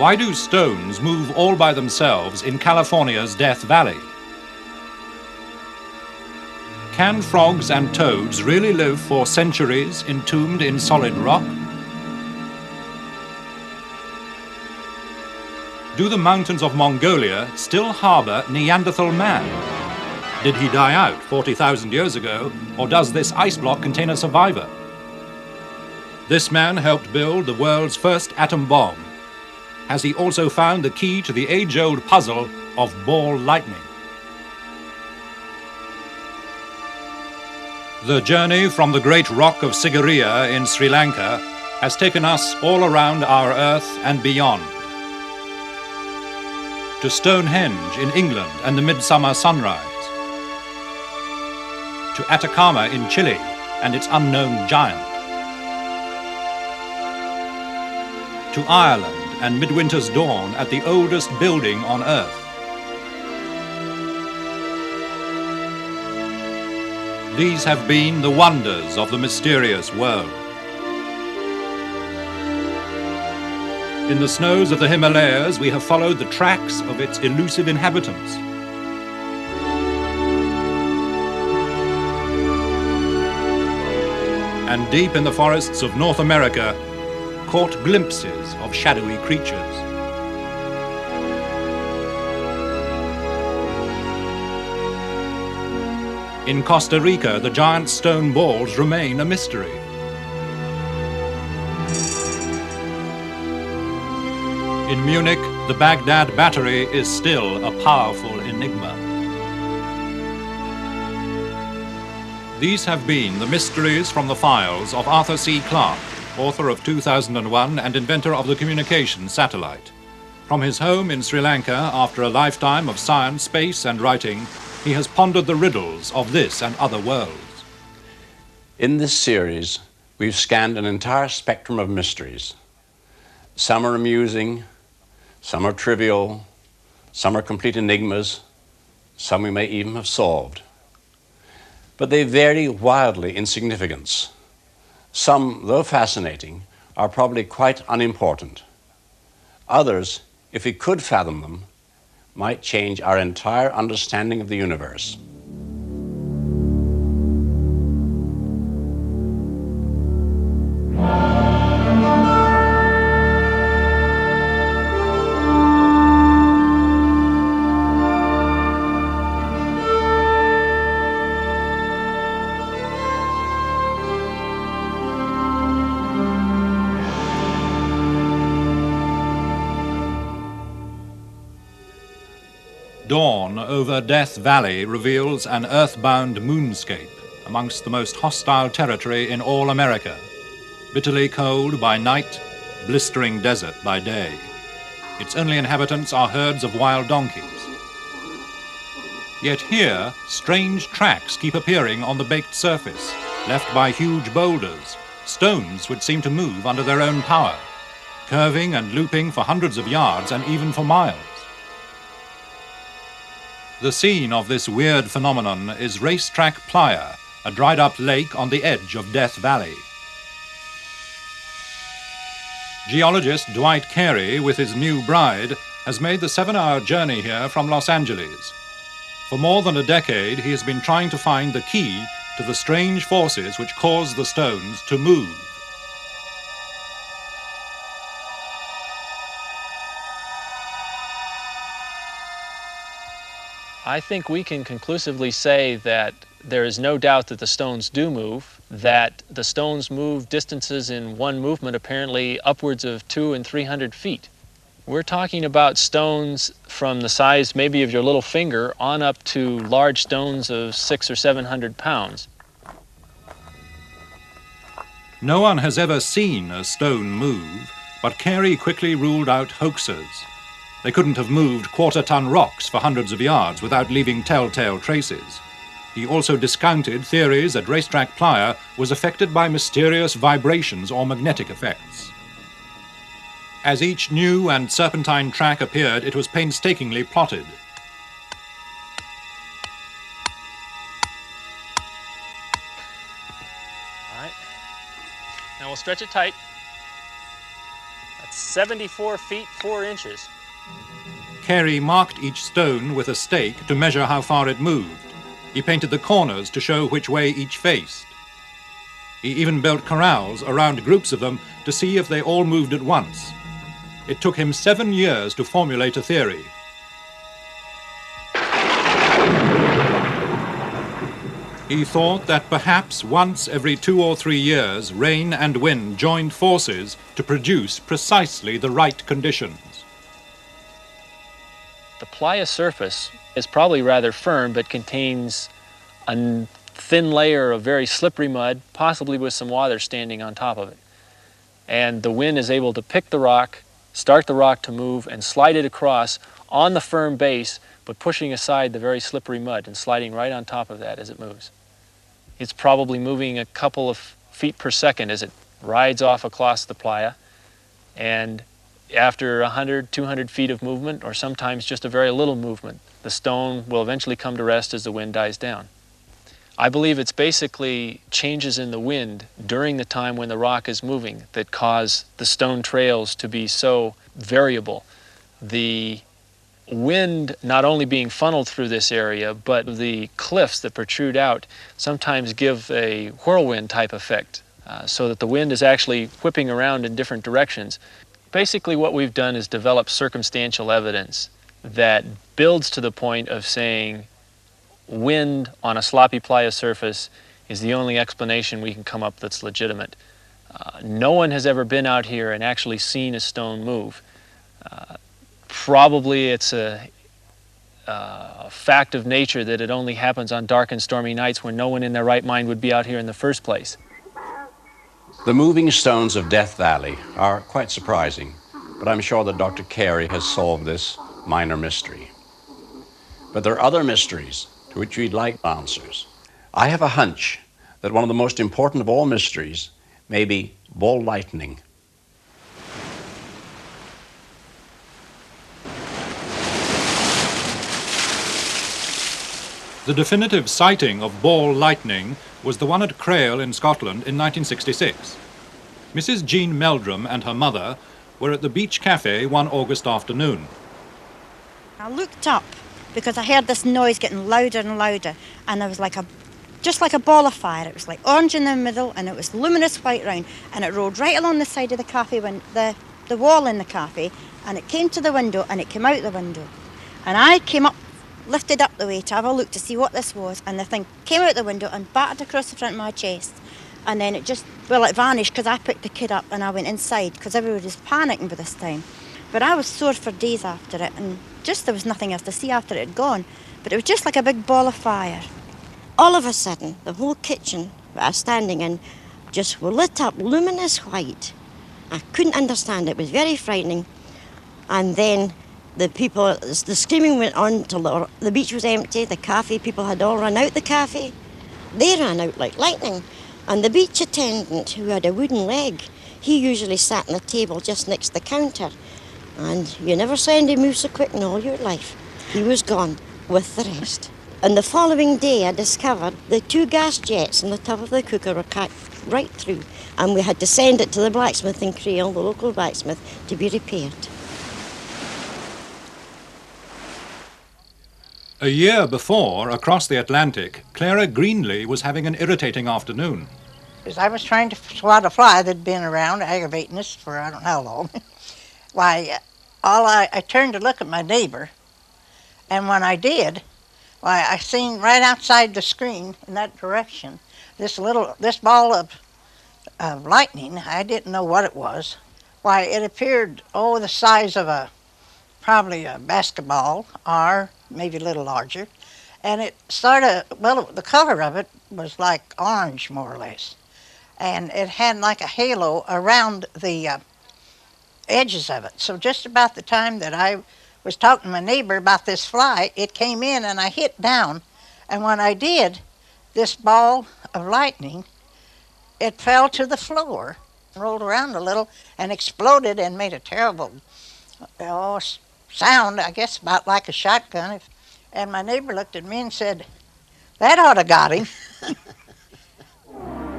Why do stones move all by themselves in California's Death Valley? Can frogs and toads really live for centuries entombed in solid rock? Do the mountains of Mongolia still harbor Neanderthal man? Did he die out 40,000 years ago, or does this ice block contain a survivor? This man helped build the world's first atom bomb. Has he also found the key to the age-old puzzle of ball lightning? The journey from the great rock of Sigiriya in Sri Lanka has taken us all around our Earth and beyond. To Stonehenge in England and the midsummer sunrise. To Atacama in Chile and its unknown giant. To Ireland and midwinter's dawn at the oldest building on Earth. These have been the wonders of the mysterious world. In the snows of the Himalayas, we have followed the tracks of its elusive inhabitants. And deep in the forests of North America, caught glimpses of shadowy creatures. In Costa Rica, the giant stone balls remain a mystery. In Munich, the Baghdad Battery is still a powerful enigma. These have been the mysteries from the files of Arthur C. Clarke, author of 2001 and inventor of the communications satellite. From his home in Sri Lanka, after a lifetime of science, space, and writing, he has pondered the riddles of this and other worlds. In this series, we've scanned an entire spectrum of mysteries. Some are amusing, some are trivial, some are complete enigmas, some we may even have solved. But they vary wildly in significance. Some, though fascinating, are probably quite unimportant. Others, if we could fathom them, might change our entire understanding of the universe. Dawn over Death Valley reveals an earthbound moonscape amongst the most hostile territory in all America. Bitterly cold by night, blistering desert by day. Its only inhabitants are herds of wild donkeys. Yet here, strange tracks keep appearing on the baked surface, left by huge boulders, stones which seem to move under their own power, curving and looping for hundreds of yards and even for miles. The scene of this weird phenomenon is Racetrack Playa, a dried-up lake on the edge of Death Valley. Geologist Dwight Carey, with his new bride, has made the 7-hour journey here from Los Angeles. For more than a decade, he has been trying to find the key to the strange forces which cause the stones to move. I think we can conclusively say that there is no doubt that the stones do move, that the stones move distances in one movement apparently upwards of 200 and 300 feet. We're talking about stones from the size maybe of your little finger on up to large stones of 600 or 700 pounds. No one has ever seen a stone move, but Carey quickly ruled out hoaxers. They couldn't have moved quarter-ton rocks for hundreds of yards without leaving telltale traces. He also discounted theories that Racetrack Playa was affected by mysterious vibrations or magnetic effects. As each new and serpentine track appeared, it was painstakingly plotted. All right. Now we'll stretch it tight. That's 74 feet 4 inches. Carey marked each stone with a stake to measure how far it moved. He painted the corners to show which way each faced. He even built corrals around groups of them to see if they all moved at once. It took him 7 years to formulate a theory. He thought that perhaps once every 2 or 3 years, rain and wind joined forces to produce precisely the right conditions. The playa surface is probably rather firm, but contains a thin layer of very slippery mud, possibly with some water standing on top of it. And the wind is able to pick the rock, start the rock to move, and slide it across on the firm base, but pushing aside the very slippery mud and sliding right on top of that as it moves. It's probably moving a couple of feet per second as it rides off across the playa, and after 100, 200 feet of movement, or sometimes just a very little movement, the stone will eventually come to rest as the wind dies down. I believe it's basically changes in the wind during the time when the rock is moving that cause the stone trails to be so variable. The wind not only being funneled through this area, but the cliffs that protrude out sometimes give a whirlwind type effect, so that the wind is actually whipping around in different directions. Basically what we've done is develop circumstantial evidence that builds to the point of saying wind on a sloppy playa surface is the only explanation we can come up that's legitimate. No one has ever been out here and actually seen a stone move. Probably it's a fact of nature that it only happens on dark and stormy nights when no one in their right mind would be out here in the first place. The moving stones of Death Valley are quite surprising, but I'm sure that Dr. Carey has solved this minor mystery. But there are other mysteries to which we'd like answers. I have a hunch that one of the most important of all mysteries may be ball lightning. The definitive sighting of ball lightning was the one at Crail in Scotland in 1966. Mrs. Jean Meldrum and her mother were at the beach cafe one August afternoon. I looked up because I heard this noise getting louder and louder, and there was just like a ball of fire. It was like orange in the middle, and it was luminous white round, and it rolled right along the side of the cafe, the wall in the cafe, and it came to the window, and it came out the window. And I came up, lifted up the way to have a look to see what this was, and the thing came out the window and battered across the front of my chest, and then it vanished because I picked the kid up and I went inside because everybody was panicking by this time. But I was sore for days after it, and just there was nothing else to see after it had gone, but it was just like a big ball of fire. All of a sudden, the whole kitchen that I was standing in just lit up luminous white. I couldn't understand it. It was very frightening. And then the screaming went on till the beach was empty. The cafe people had all run out the cafe. They ran out like lightning. And the beach attendant, who had a wooden leg, he usually sat on the table just next to the counter. And you never saw anybody move so quick in all your life. He was gone with the rest. And the following day I discovered the 2 gas jets on the top of the cooker were cut right through. And we had to send it to the blacksmith in Crail, the local blacksmith, to be repaired. A year before, across the Atlantic, Clara Greenlee was having an irritating afternoon. Because I was trying to swat a fly that had been around aggravating us for I don't know how long. Why, I turned to look at my neighbor, and when I did, why, I seen right outside the screen in that direction this ball of lightning. I didn't know what it was. Why, it appeared, the size of probably a basketball, or maybe a little larger, and it started, the color of it was like orange, more or less, and it had like a halo around the edges of it. So just about the time that I was talking to my neighbor about this fly, it came in and I hit down, and when I did, this ball of lightning, it fell to the floor, rolled around a little, and exploded and made a terrible sound, I guess about like a shotgun. And my neighbor looked at me and said, "That ought to got him."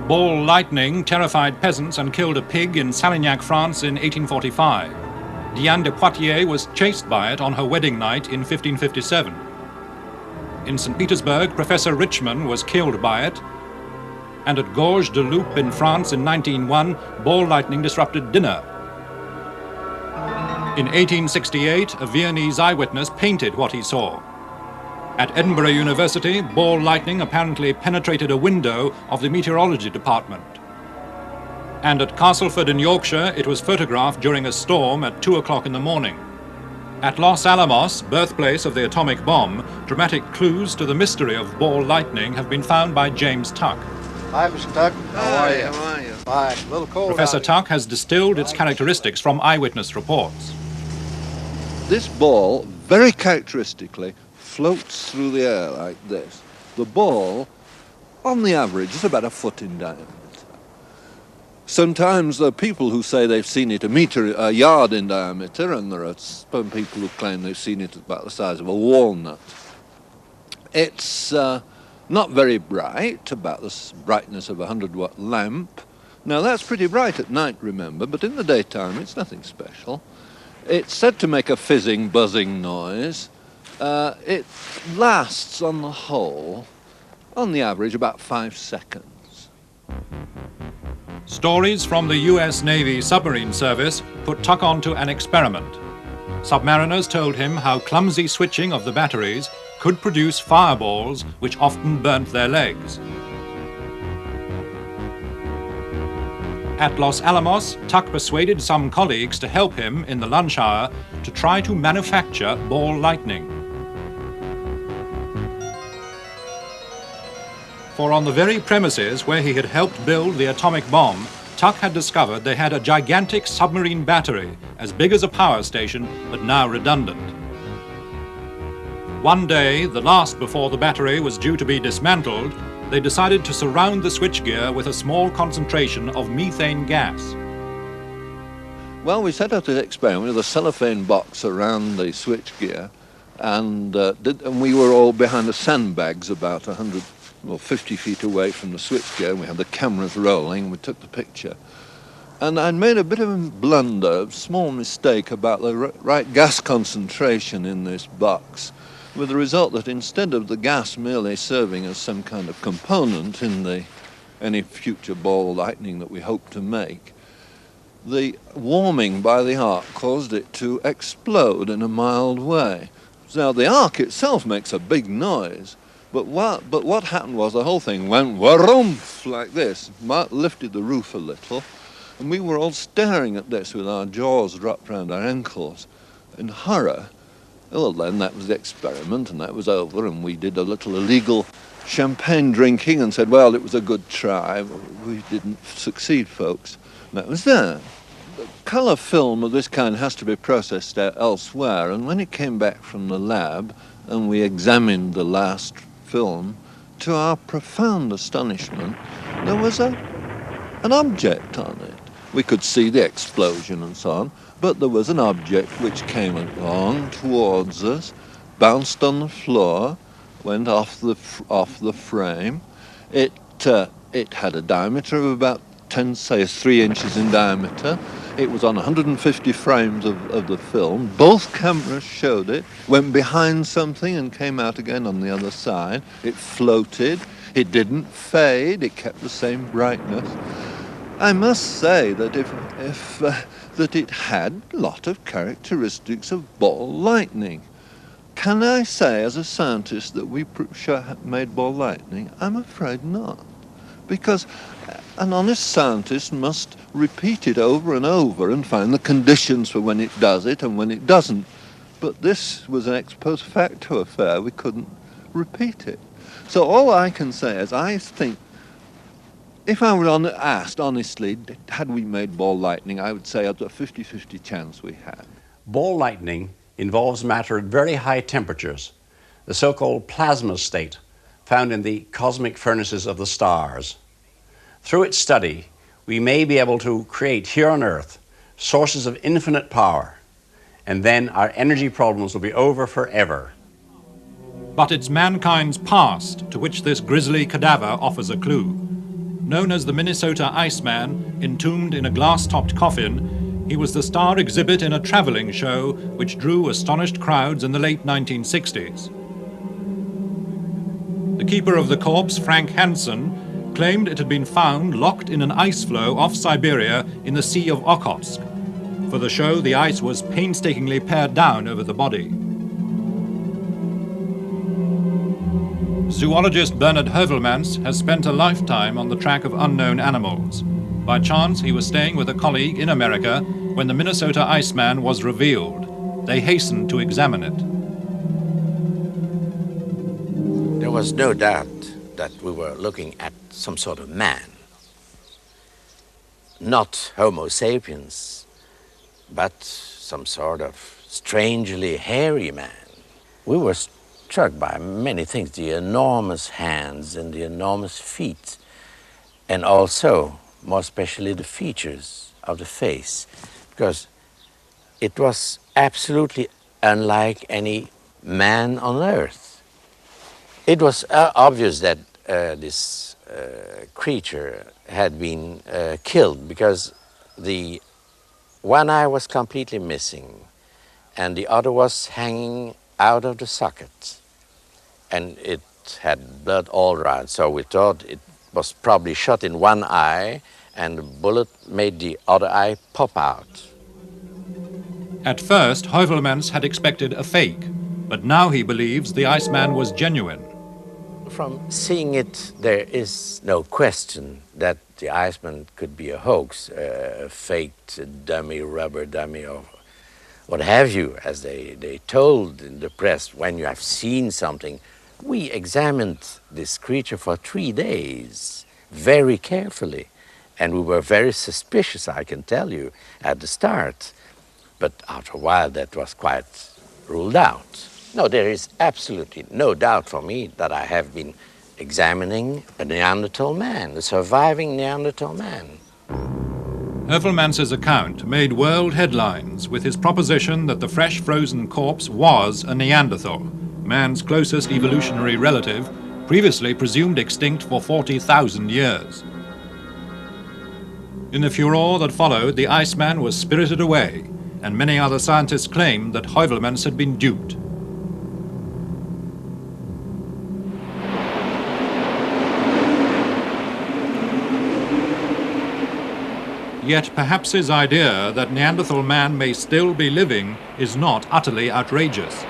Ball lightning terrified peasants and killed a pig in Salignac, France in 1845. Diane de Poitiers was chased by it on her wedding night in 1557. In St. Petersburg, Professor Richman was killed by it, and at Gorges de Loup in France in 1901, ball lightning disrupted dinner. In 1868, a Viennese eyewitness painted what he saw. At Edinburgh University, ball lightning apparently penetrated a window of the meteorology department. And at Castleford in Yorkshire, it was photographed during a storm at 2 o'clock in the morning. At Los Alamos, birthplace of the atomic bomb, dramatic clues to the mystery of ball lightning have been found by James Tuck. Hi, Mr. Tuck. How are you? Fine. A little cold. Professor Tuck has distilled its characteristics from eyewitness reports. This ball, very characteristically, floats through the air like this. The ball, on the average, is about a foot in diameter. Sometimes there are people who say they've seen it a yard in diameter, and there are some people who claim they've seen it about the size of a walnut. It's not very bright, about the brightness of a 100-watt lamp. Now that's pretty bright at night, remember, but in the daytime it's nothing special. It's said to make a fizzing, buzzing noise. It lasts on the whole, on the average, about 5 seconds. Stories from the US Navy submarine service put Tuck onto an experiment. Submariners told him how clumsy switching of the batteries could produce fireballs which often burnt their legs. At Los Alamos, Tuck persuaded some colleagues to help him in the lunch hour to try to manufacture ball lightning. For on the very premises where he had helped build the atomic bomb, Tuck had discovered they had a gigantic submarine battery, as big as a power station, but now redundant. One day, the last before the battery was due to be dismantled, they decided to surround the switchgear with a small concentration of methane gas. Well, we set out this experiment with a cellophane box around the switchgear, and we were all behind the sandbags about 100 or 50 feet away from the switchgear. We had the cameras rolling, we took the picture. And I'd made a bit of a blunder, a small mistake about the right gas concentration in this box, with the result that instead of the gas merely serving as some kind of component in any future ball lightning that we hope to make, the warming by the arc caused it to explode in a mild way. Now the arc itself makes a big noise, but what happened was the whole thing went wharumph like this, lifted the roof a little, and we were all staring at this with our jaws dropped round our ankles in horror. Well, then that was the experiment, and that was over, and we did a little illegal champagne drinking and said, well, it was a good try. We didn't succeed, folks. And that was that. The colour film of this kind has to be processed elsewhere, and when it came back from the lab and we examined the last film, to our profound astonishment, there was an object on it. We could see the explosion and so on, but there was an object which came along towards us, bounced on the floor, went off the frame. It had a diameter of about 3 inches in diameter. It was on 150 frames of the film. Both cameras showed it, went behind something and came out again on the other side. It floated. It didn't fade. It kept the same brightness. I must say that that it had a lot of characteristics of ball lightning. Can I say as a scientist that we made ball lightning? I'm afraid not. Because an honest scientist must repeat it over and over and find the conditions for when it does it and when it doesn't. But this was an ex post facto affair. We couldn't repeat it. So all I can say is I think if I were asked honestly, had we made ball lightning, I would say it's a 50-50 chance we had. Ball lightning involves matter at very high temperatures, the so-called plasma state found in the cosmic furnaces of the stars. Through its study, we may be able to create here on Earth sources of infinite power, and then our energy problems will be over forever. But it's mankind's past to which this grisly cadaver offers a clue. Known as the Minnesota Iceman, entombed in a glass-topped coffin, he was the star exhibit in a traveling show which drew astonished crowds in the late 1960s. The keeper of the corpse, Frank Hansen, claimed it had been found locked in an ice floe off Siberia in the Sea of Okhotsk. For the show, the ice was painstakingly pared down over the body. Zoologist Bernard Heuvelmans has spent a lifetime on the track of unknown animals. By chance, he was staying with a colleague in America when the Minnesota Iceman was revealed. They hastened to examine it. There was no doubt that we were looking at some sort of man. Not Homo sapiens, but some sort of strangely hairy man. We were struck by many things, the enormous hands and the enormous feet, and also, more especially, the features of the face, because it was absolutely unlike any man on earth. It was obvious that this creature had been killed, because the one eye was completely missing and the other was hanging out of the socket, and it had blood all around, so we thought it was probably shot in one eye and the bullet made the other eye pop out. At first, Heuvelmans had expected a fake, but now he believes the Iceman was genuine. From seeing it, there is no question that the Iceman could be a hoax, a faked dummy, rubber dummy, or what have you, as they told in the press. When you have seen something, we examined this creature for 3 days, very carefully, and we were very suspicious, I can tell you, at the start. But after a while, that was quite ruled out. No, there is absolutely no doubt for me that I have been examining a Neanderthal man, a surviving Neanderthal man. Heuvelmans' account made world headlines with his proposition that the fresh frozen corpse was a Neanderthal, man's closest evolutionary relative, previously presumed extinct for 40,000 years. In the furore that followed, the Iceman was spirited away, and many other scientists claimed that Heuvelmans had been duped. Yet perhaps his idea that Neanderthal man may still be living is not utterly outrageous.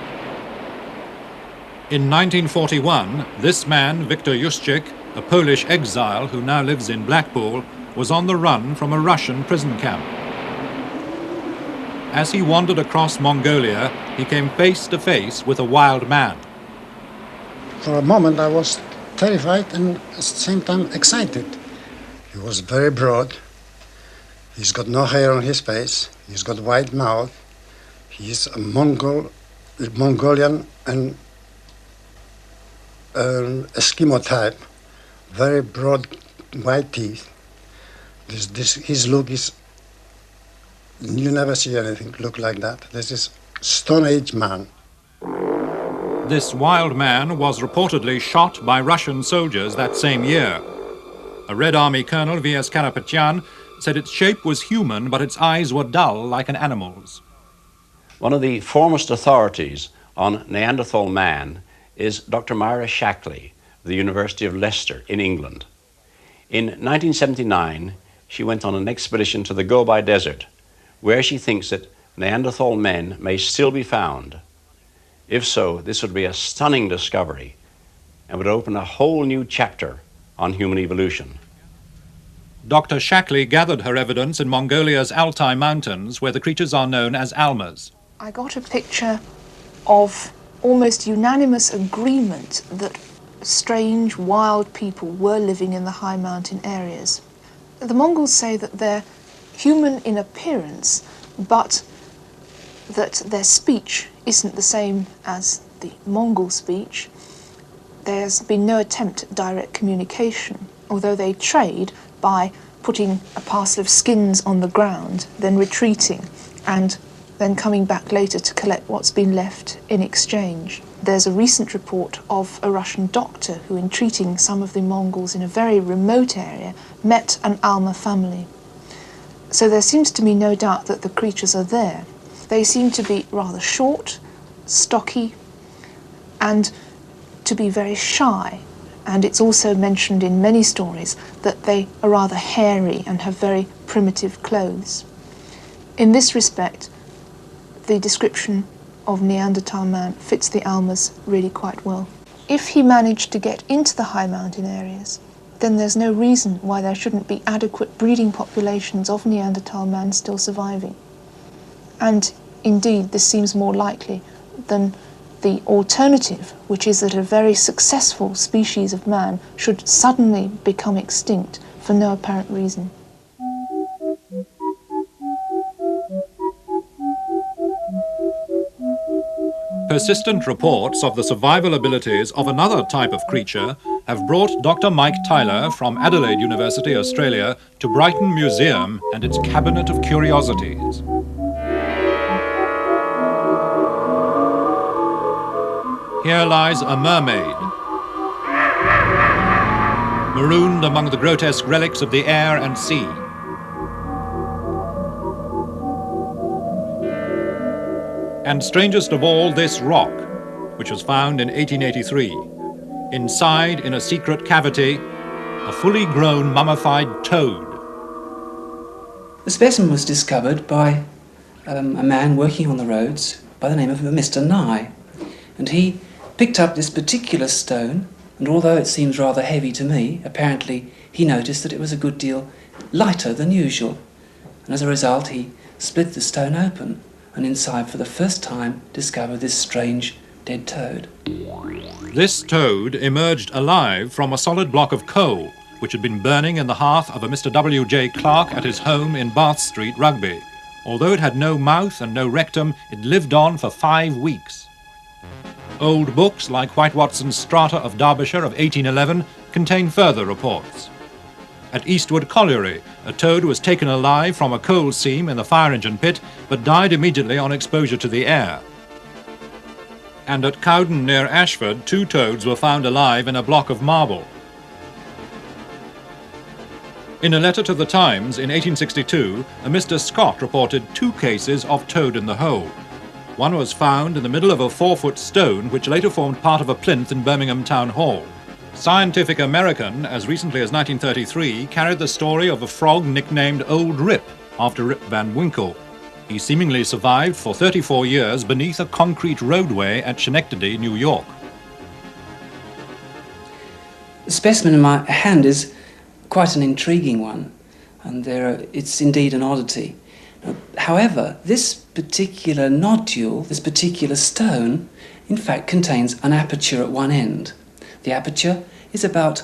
In 1941, this man, Viktor Juszczyk, a Polish exile who now lives in Blackpool, was on the run from a Russian prison camp. As he wandered across Mongolia, he came face to face with a wild man. For a moment I was terrified and at the same time excited. He was very broad. He's got no hair on his face. He's got white mouth. He's a Mongolian and Eskimo type. Very broad white teeth. His look is, you never see anything look like that. This is Stone Age man. This wild man was reportedly shot by Russian soldiers that same year. A Red Army colonel, V.S. Karapetyan, said its shape was human, but its eyes were dull like an animal's. One of the foremost authorities on Neanderthal man is Dr. Myra Shackley, of the University of Leicester in England. In 1979, she went on an expedition to the Gobi Desert, where she thinks that Neanderthal men may still be found. If so, this would be a stunning discovery and would open a whole new chapter on human evolution. Dr. Shackley gathered her evidence in Mongolia's Altai Mountains, where the creatures are known as almas. I got a picture of almost unanimous agreement that strange, wild people were living in the high mountain areas. The Mongols say that they're human in appearance, but that their speech isn't the same as the Mongol speech. There's been no attempt at direct communication, although they trade by putting a parcel of skins on the ground, then retreating and then coming back later to collect what's been left in exchange. There's a recent report of a Russian doctor who, in treating some of the Mongols in a very remote area, met an Alma family. So there seems to be no doubt that the creatures are there. They seem to be rather short, stocky, and to be very shy. And it's also mentioned in many stories that they are rather hairy and have very primitive clothes. In this respect, the description of Neanderthal man fits the Almas really quite well. If he managed to get into the high mountain areas, then there's no reason why there shouldn't be adequate breeding populations of Neanderthal man still surviving. And indeed, this seems more likely than the alternative, which is that a very successful species of man should suddenly become extinct for no apparent reason. Persistent reports of the survival abilities of another type of creature have brought Dr. Mike Tyler from Adelaide University, Australia, to Brighton Museum and its Cabinet of Curiosities. Here lies a mermaid, marooned among the grotesque relics of the air and sea. And strangest of all, this rock, which was found in 1883. Inside, in a secret cavity, a fully grown mummified toad. The specimen was discovered by a man working on the roads by the name of Mr. Nye, and he picked up this particular stone, and although it seems rather heavy to me, apparently he noticed that it was a good deal lighter than usual, and as a result he split the stone open, and inside for the first time discovered this strange dead toad. This toad emerged alive from a solid block of coal, which had been burning in the hearth of a Mr. W.J. Clark at his home in Bath Street, Rugby. Although it had no mouth and no rectum, it lived on for 5 weeks. Old books, like White Watson's Strata of Derbyshire of 1811, contain further reports. At Eastwood Colliery, a toad was taken alive from a coal seam in the fire engine pit, but died immediately on exposure to the air. And at Cowden near Ashford, 2 toads were found alive in a block of marble. In a letter to the Times in 1862, a Mr. Scott reported 2 cases of toad in the hole. One was found in the middle of a 4-foot stone, which later formed part of a plinth in Birmingham Town Hall. Scientific American, as recently as 1933, carried the story of a frog nicknamed Old Rip, after Rip Van Winkle. He seemingly survived for 34 years beneath a concrete roadway at Schenectady, New York. The specimen in my hand is quite an intriguing one, and it's indeed an oddity. However, this particular nodule, this particular stone, in fact contains an aperture at one end. The aperture is about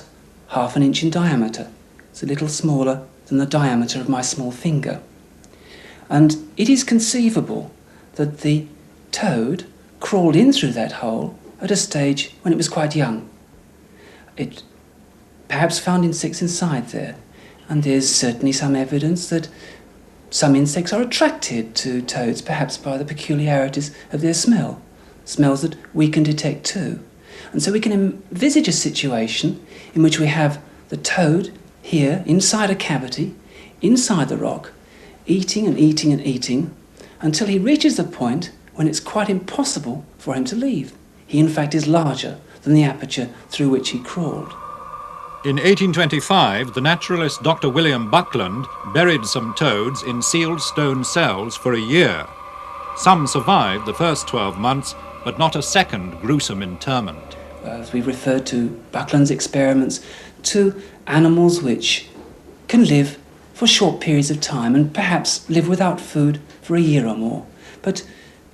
1/2 inch in diameter. It's a little smaller than the diameter of my small finger. And it is conceivable that the toad crawled in through that hole at a stage when it was quite young. It perhaps found insects inside there, and there's certainly some evidence that some insects are attracted to toads, perhaps by the peculiarities of their smell, smells that we can detect too. And so we can envisage a situation in which we have the toad here inside a cavity, inside the rock, eating and eating and eating until he reaches the point when it's quite impossible for him to leave. He in fact is larger than the aperture through which he crawled. In 1825, the naturalist Dr. William Buckland buried some toads in sealed stone cells for a year. Some survived the first 12 months, but not a second gruesome interment. As we referred to Buckland's experiments, to animals which can live for short periods of time and perhaps live without food for a year or more. But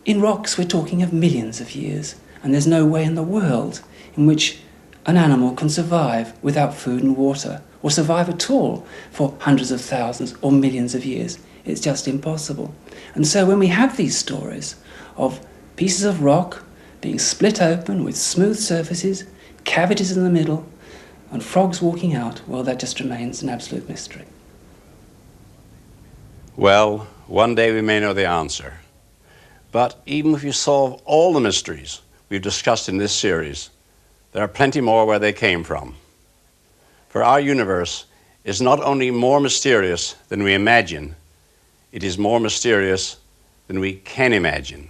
in rocks we're talking of millions of years, and there's no way in the world in which an animal can survive without food and water, or survive at all for hundreds of thousands or millions of years. It's just impossible. And so when we have these stories of pieces of rock being split open with smooth surfaces, cavities in the middle, and frogs walking out, well, that just remains an absolute mystery. Well, one day we may know the answer. But even if you solve all the mysteries we've discussed in this series, there are plenty more where they came from. For our universe is not only more mysterious than we imagine, it is more mysterious than we can imagine.